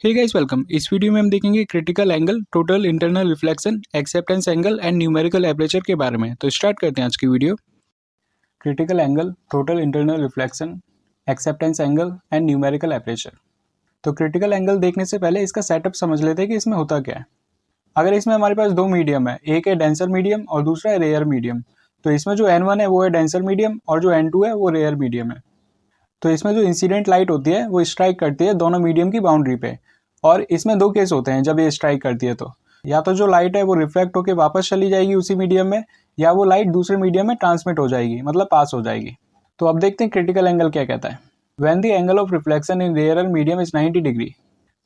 हे guys welcome. इस video में हम देखेंगे critical angle, total internal reflection, acceptance angle and numerical aperture के बारे में। तो स्टार्ट करते हैं आज की video. Critical angle, total internal reflection, acceptance angle and numerical aperture. तो क्रिटिकल एंगल देखने से पहले इसका सेटअप समझ लेते हैं कि इसमें होता क्या है। अगर इसमें हमारे पास दो मीडियम है, एक है डेंसर मीडियम और दूसरा है रेयर मीडियम, तो इसमें जो N1 है वो है डेंसर मीडियम और जो N2 है वो रेयर मीडियम है। तो इसमें जो इंसिडेंट लाइट होती है वो स्ट्राइक करती है दोनों मीडियम की बाउंड्री पे। और इसमें दो केस होते हैं जब ये स्ट्राइक करती है, तो या तो जो लाइट है वो रिफ्लेक्ट होकर वापस चली जाएगी उसी मीडियम में, या वो लाइट दूसरे मीडियम में ट्रांसमिट हो जाएगी, मतलब पास हो जाएगी। तो अब देखते हैं क्रिटिकल एंगल क्या कहता है। When the angle of reflection in rare medium is 90 degree,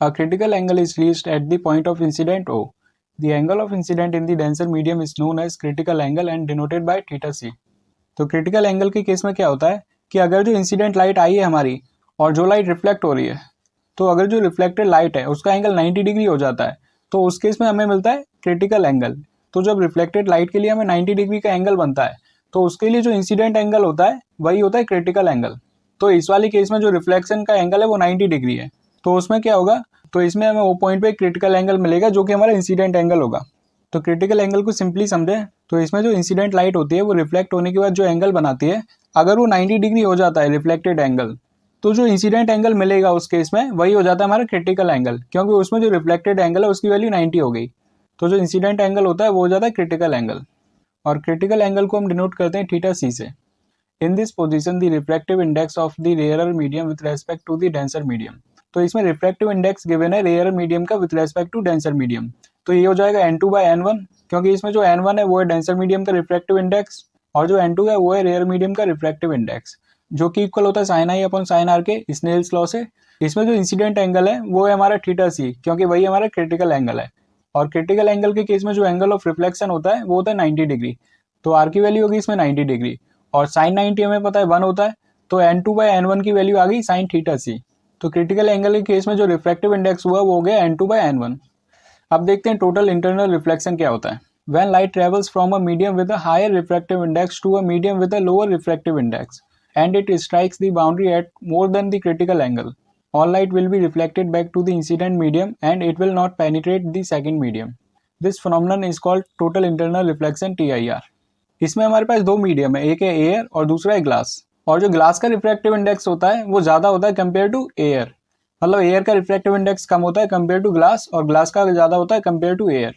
a critical angle is reached at the point of incident O. The angle of incident in the denser medium is known as critical angle and denoted by theta c. तो critical angle के case में क्या होता है कि अगर जो incident light आई है हमारी और जो लाइट रिफ्लेक्ट हो रही है, तो अगर जो रिफ्लेक्टेड लाइट है उसका एंगल 90 डिग्री हो जाता है, तो उस केस में हमें मिलता है क्रिटिकल एंगल। तो जब रिफ्लेक्टेड लाइट के लिए हमें 90 डिग्री का एंगल बनता है, तो उसके लिए जो इंसिडेंट एंगल होता है वही होता है क्रिटिकल एंगल। तो इस वाली केस में जो रिफ्लेक्शन का एंगल है वो 90 डिग्री है, तो उसमें क्या होगा, तो इसमें हमें वो पॉइंट पे क्रिटिकल एंगल मिलेगा जो कि हमारा इंसिडेंट एंगल होगा। तो क्रिटिकल एंगल को सिंपली समझें तो इसमें जो इंसिडेंट लाइट होती है वो रिफ्लेक्ट होने के बाद जो एंगल बनाती है, अगर वो 90 डिग्री हो जाता है रिफ्लेक्टेड एंगल, तो जो इंसिडेंट एंगल मिलेगा उस केस में वही हो जाता है हमारा क्रिटिकल एंगल, क्योंकि उसमें जो रिफ्लेक्टेड एंगल है उसकी वैल्यू 90 हो गई। तो जो इंसिडेंट एंगल होता है वो हो जाता है क्रिटिकल एंगल, और क्रिटिकल एंगल को हम डिनोट करते हैं थीटा सी से। In this position the refractive index of the rarer medium with respect to the denser medium. तो इसमें रिफ्रैक्टिव इंडेक्स गिवन है रेयर मीडियम का with respect to denser medium, तो ये हो जाएगा N2/N1, क्योंकि इसमें जो N1 है वो है डेंसर मीडियम का रिफ्रैक्टिव इंडेक्स और जो N2 है वो है रेयर मीडियम का रिफ्रैक्टिव इंडेक्स, जो कि इक्वल होता है sin i upon sin r के स्नेल्स लॉ से। इसमें जो इंसिडेंट एंगल है वो है हमारा थीटा सी, क्योंकि वही हमारा क्रिटिकल एंगल है। और क्रिटिकल एंगल के केस में जो एंगल ऑफ रिफ्लेक्शन होता है वो होता है 90 डिग्री, तो आर की वैल्यू होगी इसमें 90 डिग्री, और साइन 90 हमें पता है 1 होता है, तो N2/N1 की वैल्यू आ गई साइन थीटा सी। तो क्रिटिकल एंगल के केस में जो रिफ्रैक्टिव इंडेक्स हुआ वो हो गया N2/N1। अब देखते हैं टोटल इंटरनल रिफ्लेक्शन क्या होता है। When light travels from a medium with a higher refractive index to a medium with a lower refractive index and it strikes the boundary at more than the critical angle, all light will be reflected back to the incident medium and it will not penetrate the second medium. This phenomenon is called total internal reflection TIR. इसमें हमारे पास दो medium है, एक है air और दूसरा है glass, और जो ग्लास का रिफ्रैक्टिव इंडेक्स होता है वो ज़्यादा होता है कंपेयर टू एयर, मतलब एयर का रिफ्रैक्टिव इंडेक्स कम होता है कंपेयर टू ग्लास और ग्लास का ज़्यादा होता है कंपेयर टू एयर।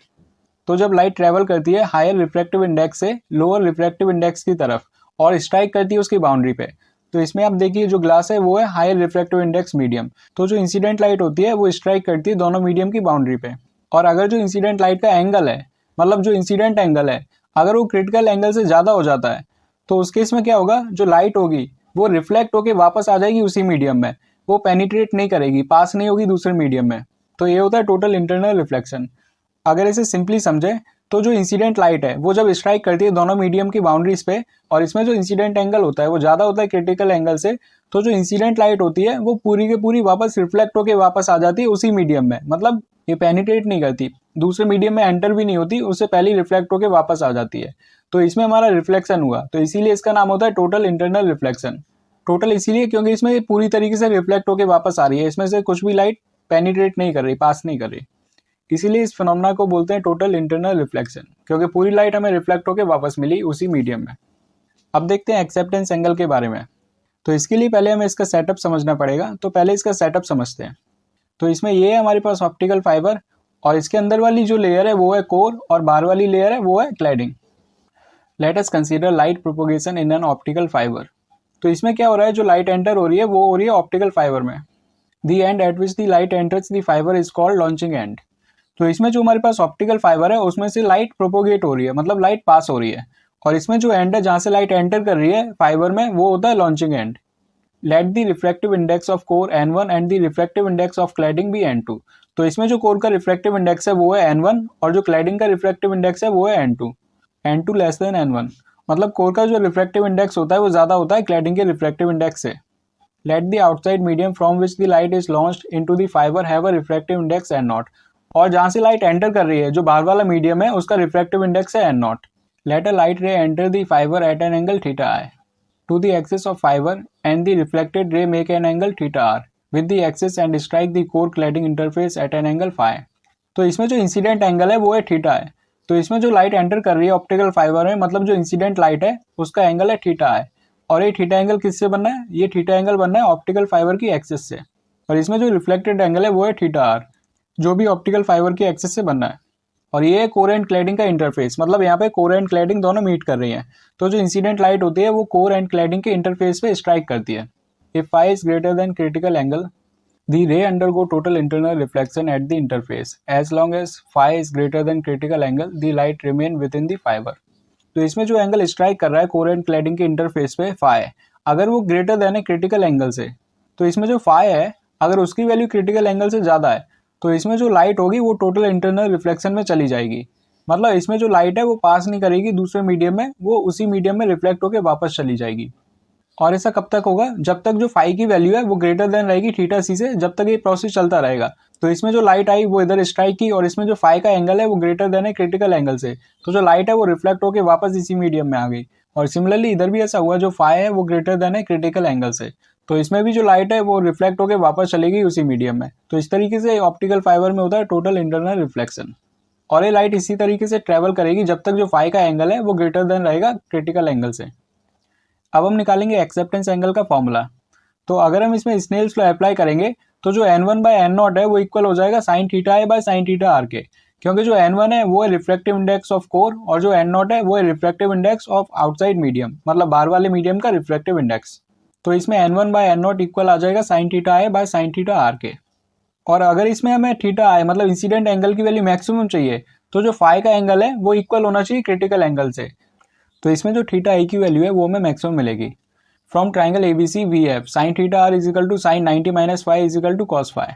तो जब लाइट ट्रेवल करती है हायर रिफ्रैक्टिव इंडेक्स से लोअर रिफ्रैक्टिव इंडेक्स की तरफ और स्ट्राइक करती है उसकी बाउंड्री पे, तो इसमें आप देखिए जो ग्लास है वो है हायर रिफ्रैक्टिव इंडेक्स मीडियम, तो जो इंसिडेंट लाइट होती है वो स्ट्राइक करती है दोनों मीडियम की बाउंड्री पे। और अगर जो इंसिडेंट लाइट का एंगल है, मतलब जो इंसिडेंट एंगल है, अगर वो क्रिटिकल एंगल से ज़्यादा हो जाता है, तो उस केस में क्या होगा, जो लाइट होगी वो रिफ्लेक्ट होकर वापस आ जाएगी उसी मीडियम में, वो पेनिट्रेट नहीं करेगी, पास नहीं होगी दूसरे मीडियम में। तो ये होता है टोटल इंटरनल रिफ्लेक्शन। अगर इसे सिंपली समझे तो जो इंसिडेंट लाइट है वो जब स्ट्राइक करती है दोनों मीडियम की बाउंड्रीज पे, और इसमें जो इंसिडेंट एंगल होता है वो ज़्यादा होता है क्रिटिकल एंगल से, तो जो इंसिडेंट लाइट होती है वो पूरी के पूरी वापस रिफ्लेक्ट होकर वापस आ जाती है उसी मीडियम में, मतलब ये पेनिट्रेट नहीं करती, दूसरे मीडियम में एंटर भी नहीं होती, उससे पहले रिफ्लेक्ट होकर वापस आ जाती है। तो इसमें हमारा रिफ्लेक्शन हुआ, तो इसीलिए इसका नाम होता है टोटल इंटरनल रिफ्लेक्शन। टोटल इसीलिए क्योंकि इसमें पूरी तरीके से रिफ्लेक्ट होकर वापस आ रही है, इसमें से कुछ भी लाइट पेनिट्रेट नहीं कर रही, पास नहीं कर रही, इसीलिए इस फिनोमेना को बोलते हैं टोटल इंटरनल रिफ्लेक्शन, क्योंकि पूरी लाइट हमें रिफ्लेक्ट होकर वापस मिली उसी मीडियम में। अब देखते हैं एक्सेप्टेंस एंगल के बारे में। तो इसके लिए पहले हमें इसका सेटअप समझना पड़ेगा, तो पहले इसका सेटअप समझते हैं। तो इसमें ये है हमारे पास ऑप्टिकल फाइबर, और इसके अंदर वाली जो लेयर है वो है कोर और बाहर वाली लेयर है वो है cladding. Let us consider light propagation in an optical fibre. तो इसमें क्या हो रहा है, जो लाइट एंटर हो रही है वो हो रही है ऑप्टिकल फाइबर में। The end eight which the light enters the fibre is called launching and. तो इसमें जो हमारे पास ऑप्टिकल फाइबर है उसमें से लाइट प्रोपोगेट हो रही है, मतलब लाइट पास हो रही है, और इसमें जो एंड है जहाँ से लाइट एंटर कर रही है फाइबर में वो होता है launching and. Let the refractive index of core N1 and the refractive index of cladding भी N2। तो इसमें जो कोर का रिफ्रैक्टिव इंडेक्स है वो है N1 और जो क्लैडिंग का रिफ्रैक्टिव इंडेक्स है वो है N2। N2 less than N1, मतलब कोर का जो रिफ्रैक्टिव इंडेक्स होता है वो ज़्यादा होता है क्लैडिंग के रिफ्रैक्टिव इंडेक्स से। Let the outside medium from which the light is launched into the fibre have a refractive index N0। और जहाँ से लाइट एंटर कर रही है जो बाहर वाला मीडियम है उसका रिफ्रैक्टिव इंडेक्स है N0। Let a light ray enter the fibre at an angle theta I to the axis of fiber and the reflected ray make an angle theta r with the axis and strike the core cladding interface at an angle phi. तो इसमें जो incident angle है वो है theta है। तो इसमें जो लाइट एंटर कर रही है ऑप्टिकल फाइबर में, मतलब जो इंसिडेंट लाइट है उसका एंगल है थीटा है। और ये थीटा एंगल किससे बनना है? ये थीटा एंगल बनना है ऑप्टिकल फाइबर की एक्सिस से। और इसमें जो रिफ्लेक्टेड एंगल है वो है थीटा आर, जो भी ऑप्टिकल फाइबर की एक्सिस से बनना है। और ये है कोर एंड क्लैडिंग का इंटरफेस, मतलब यहाँ पे कोर एंड क्लैडिंग दोनों मीट कर रही हैं। तो जो इंसिडेंट लाइट होती है वो कोर एंड क्लैडिंग के इंटरफेस पे स्ट्राइक करती है। If phi is greater than critical angle, the ray undergo total internal reflection at the interface. As long as phi is greater than critical angle, the light remain within the fiber. तो इसमें जो angle strike कर रहा है core and cladding के interface पे phi, अगर वो ग्रेटर देन है क्रिटिकल एंगल से, तो इसमें जो फाई है अगर उसकी वैल्यू क्रिटिकल एंगल से ज़्यादा है तो इसमें जो लाइट होगी वो टोटल इंटरनल रिफ्लेक्शन में चली जाएगी। मतलब इसमें जो लाइट है वो पास नहीं करेगी दूसरे मीडियम में, वो उसी मीडियम में रिफ्लेक्ट होकर वापस चली जाएगी। और ऐसा कब तक होगा? जब तक जो फाई की वैल्यू है वो ग्रेटर देन रहेगी थीटा सी से, जब तक ये प्रोसेस चलता रहेगा। तो इसमें जो लाइट आई वो इधर स्ट्राइक की और इसमें जो फाई का एंगल है वो ग्रेटर देन है क्रिटिकल एंगल से, तो जो लाइट है वो रिफ्लेक्ट होकर वापस इसी मीडियम में आ गई। और सिमिलरली इधर भी ऐसा हुआ, जो फाई है वो ग्रेटर देन है क्रिटिकल एंगल से, तो इसमें भी जो लाइट है वो रिफ्लेक्ट होकर वापस चलेगी उसी मीडियम में। तो इस तरीके से ऑप्टिकल फाइबर में होता है टोटल इंटरनल रिफ्लेक्शन। और ये लाइट इसी तरीके से ट्रेवल करेगी जब तक जो फाई का एंगल है वो ग्रेटर देन रहेगा क्रिटिकल एंगल से। अब हम निकालेंगे एक्सेप्टेंस एंगल का फॉर्मूला। तो अगर हम इसमें स्नेल्स लॉ अप्लाई करेंगे तो जो n1 बाय n0 है वो इक्वल हो जाएगा साइन थीटा है बाय साइन थीटा आर के, क्योंकि जो n1 है वो है रिफ्रैक्टिव इंडेक्स ऑफ कोर और जो n0 है वो है refractive index of outside medium, मतलब बाहर वाले मीडियम का रिफ्रैक्टिव इंडेक्स। तो इसमें n1 बाय n0 इक्वल आ जाएगा साइन थीटा है बाय साइन थीटा आर के। और अगर इसमें हमें थीटा आई मतलब इंसिडेंट एंगल की वैल्यू मैक्सिमम चाहिए तो जो फाई का एंगल है वो इक्वल होना चाहिए क्रिटिकल एंगल से। तो इसमें जो थीटा आई की वैल्यू है वो हमें मैक्सिमम मिलेगी। From triangle ABC we have sine theta r equal to sine 90 minus phi equal to cos phi.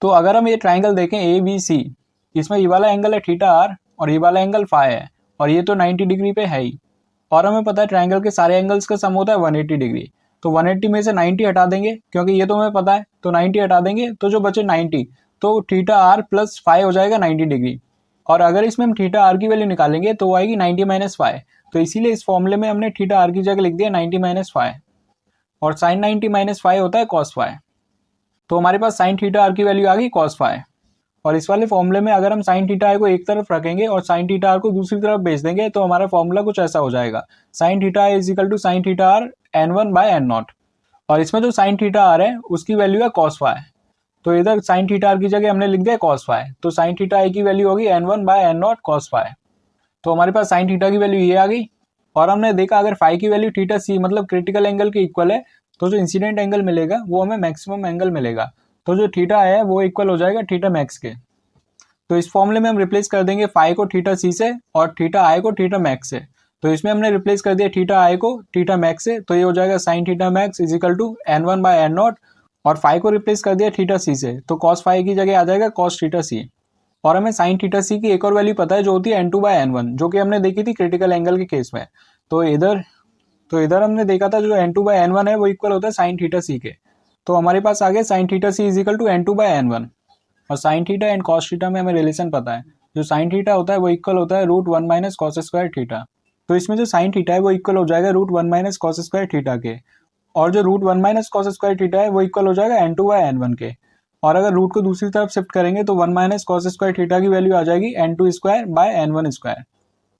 तो अगर हम ये ट्राइंगल देखें ABC, इसमें ये वाला एंगल है थीटा आर और ये वाला एंगल फाई है और ये तो 90 डिग्री पे है ही। और हमें पता है ट्राइंगल के सारे एंगल्स का सम होता है 180 डिग्री। तो 180 में से 90 हटा देंगे क्योंकि ये तो हमें पता है, तो 90 हटा देंगे तो जो बचे 90, तो थीटा आर प्लस फाई हो जाएगा 90 डिग्री। और अगर इसमें हम थीटा आर की वैल्यू निकालेंगे तो वो आएगी 90 माइनस फाई। तो इसीलिए इस फॉर्मूले में हमने थीटा आर की जगह लिख दिया 90 माइनस फाई, और साइन 90 माइनस फाई होता है कॉस फाई। तो हमारे पास साइन थीटा आर की वैल्यू आ गई कॉस फाई। और इस वाले फॉर्मूले में अगर हम साइन थीटा आर को एक तरफ रखेंगे और साइन थीटा आर को दूसरी तरफ भेज देंगे तो हमारा फॉर्मूला कुछ ऐसा हो जाएगा, sine theta r is equal to sine theta r n1 by n0। और इसमें जो साइन थीटा आर है उसकी वैल्यू है कॉस फाई, तो इधर साइन थीटा आर की जगह हमने लिख दिया कॉस फाई। तो साइन थीटा आई की वैल्यू होगी n1 by n0 cos phi. तो हमारे पास साइन थीटा की वैल्यू ये आ गई। और हमने देखा अगर फाई की वैल्यू थीटा सी मतलब क्रिटिकल एंगल के इक्वल है तो जो इंसिडेंट एंगल मिलेगा वो हमें मैक्सिमम एंगल मिलेगा। तो जो थीटा है वो इक्वल हो जाएगा थीटा मैक्स के। तो इस फॉर्मूले में हम रिप्लेस कर देंगे फाई को थीटा सी से और थीटा आई को थीटा मैक्स से। तो इसमें हमने रिप्लेस कर दिया थीटा आई को थीटा मैक्स से, तो ये हो जाएगा sine theta max is equal to n1 by n0। और फाई को रिप्लेस कर दिया थीटा सी से, तो कॉस फाई की जगह आ जाएगा कॉस थीटा सी। और हमें साइन थीटा सी की एक और वैल्यू पता है जो होती है n2 बाय n1, जो कि हमने देखी थी क्रिटिकल एंगल के केस में। तो इधर हमने देखा था जो n2 बाय n1 है वो इक्वल होता है साइन थीटा सी के। तो हमारे पास आ गया sine theta C is equal to n2 by n1। और sine theta and cos theta में हमें रिलेशन पता है, जो साइन थीटा होता है वो इक्वल होता है √1 माइनस कॉस स्क्वायर थीटा। तो इसमें जो साइन थीटा है वो इक्वल हो जाएगा √1 माइनस कॉस स्क्वायर थीटा के, और जो √1 माइनस कॉस स्क्वायर थीटा है वो इक्वल हो जाएगा n2 बाय n1 के। और अगर रूट को दूसरी तरफ शिफ्ट करेंगे तो 1 माइनस कॉस स्क्वायर थीटा की वैल्यू आ जाएगी n2 square by n1 square.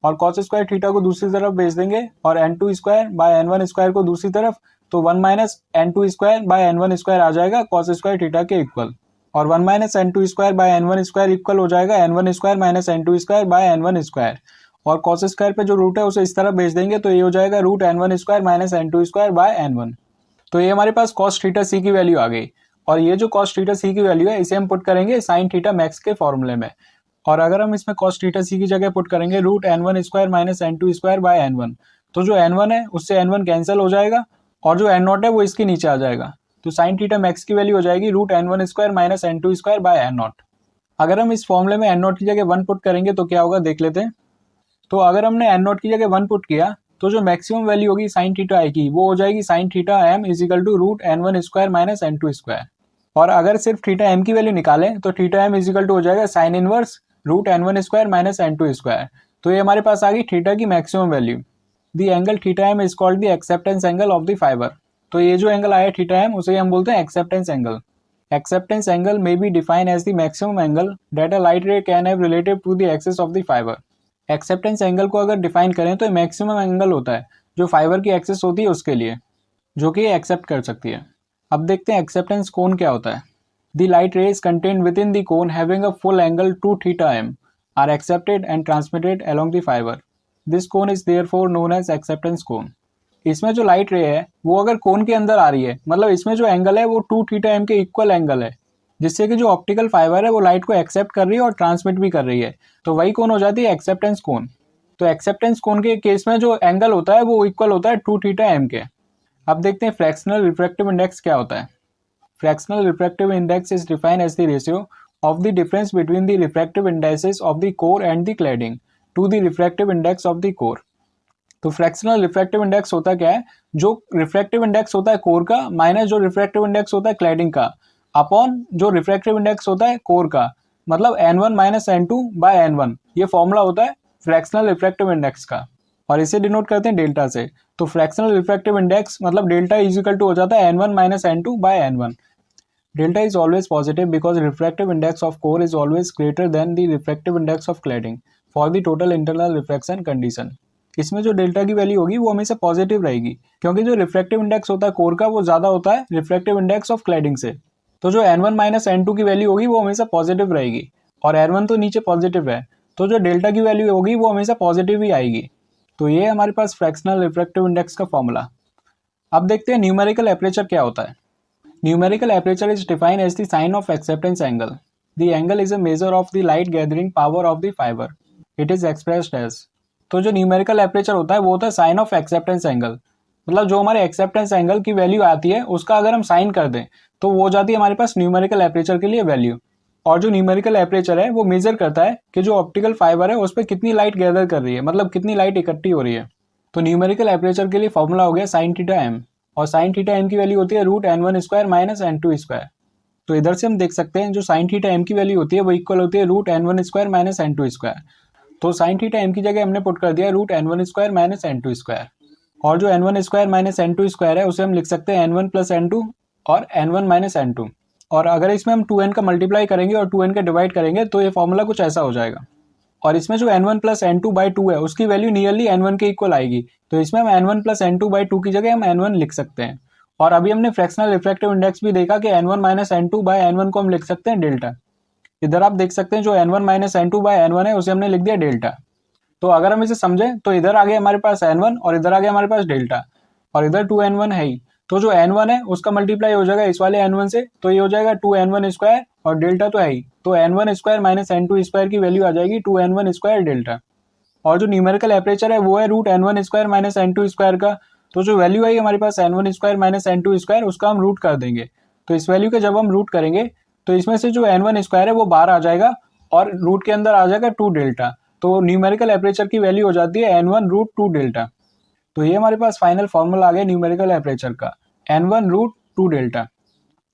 और कॉस स्क्वायर थीटा को दूसरी तरफ भेज देंगे और n2 square by n1 square को दूसरी तरफ, तो 1 minus n2 square by n1 square आ जाएगा कॉस स्क्वायर थीटा के इक्वल। और 1 minus n2 square by n1 square equal हो जाएगा n1 square minus n2 square by n1 square. और कॉस स्क्वायर पे जो रूट है उसे इस तरफ भेज देंगे तो ये हो जाएगा √n1 square minus n2 square by n1। तो ये हमारे पास कॉस थीटा सी की वैल्यू आ गई। और ये जो कॉस थीटा सी की वैल्यू है इसे हम पुट करेंगे साइन थीटा मैक्स के फॉर्मूले में। और अगर हम इसमें कॉस थीटा सी की जगह पुट करेंगे √n1 square minus n2 square by n1, तो जो n1 है उससे n1 कैंसिल हो जाएगा और जो n0 है वो इसके नीचे आ जाएगा। तो साइन थीटा मैक्स की वैल्यू हो जाएगी √n1 square minus n2 square bye n0। अगर हम इस फॉर्मूले में n0 की जगह 1 पुट करेंगे तो क्या होगा देख लेते हैं। तो अगर हमने n0 की जगह 1 पुट किया तो जो मैक्सिमम वैल्यू होगी साइन थीटा आई की वो हो जाएगी sine theta m is equal to √n1 square minus n2 square. और अगर सिर्फ थीटा m की वैल्यू निकालें तो theta m is equal to हो जाएगा sine inverse √n1 square minus n2 square. तो ये हमारे पास आ गई थीटा की maximum value. The angle theta m is called the acceptance angle of the fibre. तो ये जो एंगल आया थीटा m उसे हम बोलते हैं acceptance angle. Acceptance angle may be defined as the maximum angle that a light ray can have relative to the axis of the fiber. Acceptance angle को अगर डिफाइन करें तो मैक्सिमम एंगल होता है जो फाइबर की एक्सिस होती है उसके लिए, जो कि एक्सेप्ट कर सकती है। अब देखते हैं एक्सेप्टेंस कोण क्या होता है। The light rays contained within the cone having a full angle 2 theta m are accepted and transmitted along the fiber. This cone is therefore known as acceptance cone. इसमें जो लाइट रे है वो अगर कोन के अंदर आ रही है, मतलब इसमें जो एंगल है वो 2 थीटा एम के इक्वल एंगल है, जिससे कि जो ऑप्टिकल फाइबर है वो लाइट को एक्सेप्ट कर रही है और ट्रांसमिट भी कर रही है, तो वही कोन हो जाती है एक्सेप्टेंस कोन। तो एक्सेप्टेंस कोन के केस में जो एंगल होता है वो इक्वल होता है 2 थीटा एम के। अब देखते हैं फ्रैक्शनल रिफ्रैक्टिव इंडेक्स क्या होता है। Fractional refractive index is defined as the ratio of the difference between the refractive indexes of the core and the cladding to the refractive index of the core. तो fractional refractive index होता क्या है, जो refractive index होता है core का minus जो refractive index होता है क्लैडिंग का अपॉन जो रिफ्रैक्टिव इंडेक्स होता है कोर का, मतलब n1 minus n2 by n1। ये फॉर्मूला होता है फ्रैक्शनल रिफ्रैक्टिव इंडेक्स का और इसे डिनोट करते हैं डेल्टा से। तो फ्रैक्शनल रिफ्रैक्टिव इंडेक्स मतलब डेल्टा इज इक्वल टू हो जाता है n1 minus n2 by n1। Delta is always positive because refractive index of core is always greater than the refractive index of cladding for the total internal refraction condition. इसमें जो delta की value होगी वो हमेशा positive रहेगी, क्योंकि जो refractive index होता है कोर का वो ज्यादा होता है रिफ्रैक्टिव इंडेक्स ऑफ क्लैडिंग से। तो जो n1 माइनस n2 की वैल्यू होगी वो हमेशा पॉजिटिव रहेगी और n1 तो नीचे पॉजिटिव है, तो जो डेल्टा की वैल्यू होगी वो हमेशा पॉजिटिव ही आएगी। तो ये हमारे पास फ्रैक्शनल रिफ्रैक्टिव इंडेक्स का फॉर्मूला। अब देखते हैं न्यूमेरिकल एपरेचर क्या होता है। Numerical aperture is defined as the sine of acceptance angle. The angle is a measure of the light gathering power of the fibre. It is expressed as. तो जो numerical aperture होता है वो होता है साइन ऑफ एक्सेप्टेंस एंगल, मतलब जो हमारे एक्सेप्टेंस एंगल की वैल्यू आती है उसका अगर हम साइन कर दें तो वो हो जाती है हमारे पास न्यूमेरिकल एपरेचर के लिए वैल्यू। और जो न्यूमेरिकल एपरेचर है वो मेजर करता है कि जो ऑप्टिकल फाइबर है उस पर कितनी लाइट गैदर कर रही है, मतलब कितनी लाइट इकट्ठी हो रही है। तो न्यूमेरिकल एपरेचर के लिए फॉर्मूला हो गया साइन थीटा एम, और साइन थीटा एम की वैल्यू होती है root n1 square minus n2 square. तो इधर से हम देख सकते हैं जो साइन थीटा एम की वैल्यू होती है वो इक्वल होती है root n1 square minus n2 square. तो साइन थीटा एम की जगह हमने पुट कर दिया root n1 square minus n2 square, और जो n1 square minus n2 square है उसे हम लिख सकते हैं n1 प्लस n2 और n1 माइनस n2। और अगर इसमें हम 2n का मल्टीप्लाई करेंगे और 2n का डिवाइड करेंगे तो ये फॉर्मूला कुछ ऐसा हो जाएगा। और इसमें जो n1 प्लस n2 बाई 2 है उसकी वैल्यू नियरली n1 के इक्वल आएगी, तो इसमें हम n1 प्लस n2 बाई 2 की जगह हम n1 लिख सकते हैं। और अभी हमने फ्रैक्शनल रिफ्रैक्टिव इंडेक्स भी देखा कि n1 minus n2 by n1 को हम लिख सकते हैं डेल्टा। इधर आप देख सकते हैं जो n1 minus n2 by n1 है उसे हमने लिख दिया डेल्टा। तो अगर हम इसे समझें तो इधर आ गया हमारे पास n1 और इधर आ गया हमारे पास डेल्टा, और इधर 2n1 है ही, तो जो n1 है उसका मल्टीप्लाई हो जाएगा इस वाले n1 से, तो ये हो जाएगा 2n1 स्क्वायर, और डेल्टा तो है ही, तो n1 square minus n2 square की वैल्यू आ जाएगी 2n1 स्क्वायर डेल्टा। और जो न्यूमेरिकल एपरेचर है वो है root n1 square minus n2 square का, तो जो वैल्यू आई हमारे पास n1 square minus n2 square उसका हम रूट कर देंगे। तो इस वैल्यू के जब हम रूट करेंगे तो इसमें से जो n1 स्क्वायर है वो बाहर आ जाएगा और रूट के अंदर आ जाएगा 2 डेल्टा, तो न्यूमेरिकल एपरेचर की वैल्यू हो जाती है n1 रूट 2 डेल्टा। तो ये हमारे पास फाइनल फॉर्मूला आ गया न्यूमेरिकल एपरेचर का, n1 root 2 delta.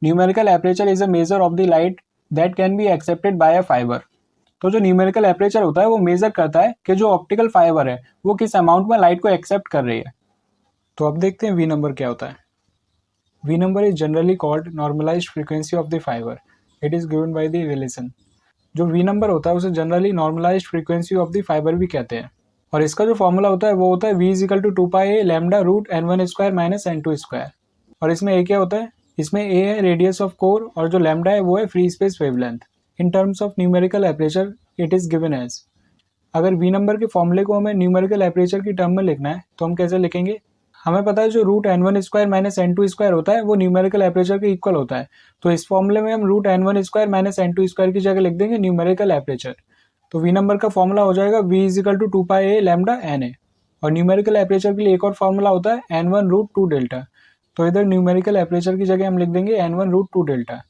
Numerical aperture is a measure of the light that can be accepted by a fibre. तो जो न्यूमेरिकल एपरेचर होता है वो मेजर करता है कि जो ऑप्टिकल फाइबर है वो किस अमाउंट में लाइट को एक्सेप्ट कर रही है। तो अब देखते हैं वी नंबर क्या होता है। V number is generally called normalised frequency of the fibre. It is given by the relation. जो वी नंबर होता है उसे generally normalised frequency of the fibre भी कहते हैं, और इसका जो फॉर्मूला होता है वो होता है v is equal to 2 pi A lambda root n1 square minus n2 square. और इसमें a क्या होता है, इसमें a है रेडियस ऑफ कोर और जो लैम्डा है वो है free space wavelength. In terms of numerical aperture it is given as. अगर वी नंबर के फॉर्मूले को हमें न्यूमेरिकल एपरेचर की टर्म में लिखना है तो हम कैसे लिखेंगे। हमें पता है जो root n1 square minus n2 square होता है वो न्यूमेरिकल एपरेचर के इक्वल होता है, तो इस फॉर्मूले में हम root n1 square minus n2 square की जगह लिख देंगे न्यूमेरिकल एपरेचर। तो वी नंबर का फॉर्मूला हो जाएगा v is equal to 2 pi A lambda N A. और न्यूमेरिकल एपरेचर के लिए एक और फॉर्मूला होता है n1 रूट 2 डेल्टा। तो इधर न्यूमेरिकल एपरेचर की जगह हम लिख देंगे n1 रूट 2 डेल्टा।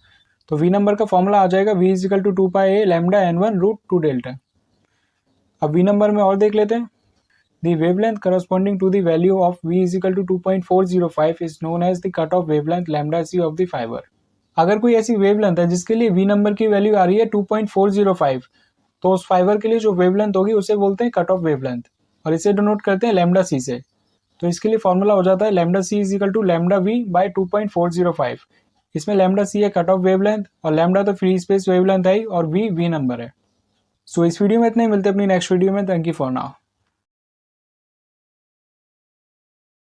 तो वी नंबर का फॉर्मूला आ जाएगा v is equal to 2 pi A lambda n1 root 2 delta. अब वी नंबर में और देख लेते हैं। The wavelength corresponding to the value of v is equal to 2.405 is known as the cutoff wavelength lambda c of the fiber। अगर कोई ऐसी wavelength है जिसके लिए v नंबर की वैल्यू आ रही है 2.405, तो उस फाइबर के लिए जो वेवलेंथ होगी उसे बोलते हैं कट ऑफ वेवलेंथ, और इसे डिनोट करते हैं लैम्डा c से। तो इसके लिए फॉर्मूला हो जाता है lambda c is equal to lambda v by 2.405। इसमें लैम्डा सी है कट ऑफ वेवलेंथ और लैम्डा तो फ्री स्पेस वेवलेंथ है और वी नंबर है। सो इस वीडियो में इतना ही, मिलते हैं अपनी नेक्स्ट वीडियो में। Thank you for now.